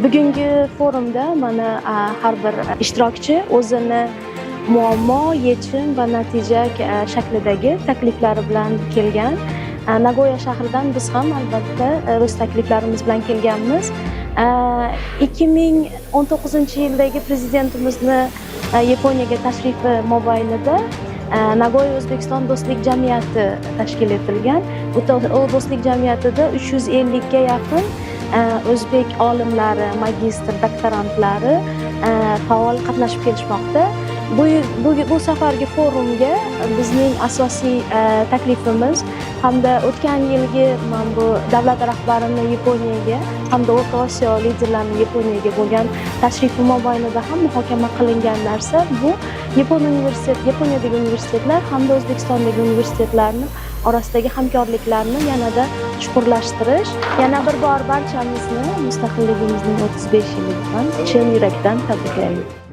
Bugungi forumda mana har bir ishtirokchi o'zini muammo, yechim va natija shaklidagi takliflari bilan kelgan. Nagoya shahridan biz ham albatta o'z takliflarimiz bilan kelganmiz. 2019-yildagi prezidentimizni Yaponiyaga tashrifi mobaynida Nagoya O'zbekiston do'stlik jamiyati tashkil etilgan. O do'stlik jamiyatida 350 ga yaqin o'zbek olimlari, magistr, doktorantlari faol qatnashib kelishmoqda. Bu safargi forumga bizning asosiy taklifimiz hamda o'tgan yilgi bu davlat rahbarini Yaponiyaga hamda O'rta Osiyo liderlarini Yaponiyaga bo'lgan tashrifi mobaynida ham muhokama qilingan narsa bu Yaponiyadagi universitetlar hamda O'zbekistondagi universitetlarning orasidagi hamkorliklarni yanada chuqurlashtirish. Yana bir bor barchamizni Mustaqilligimizning 35 yili bilan chin yurakdan tabriklayman.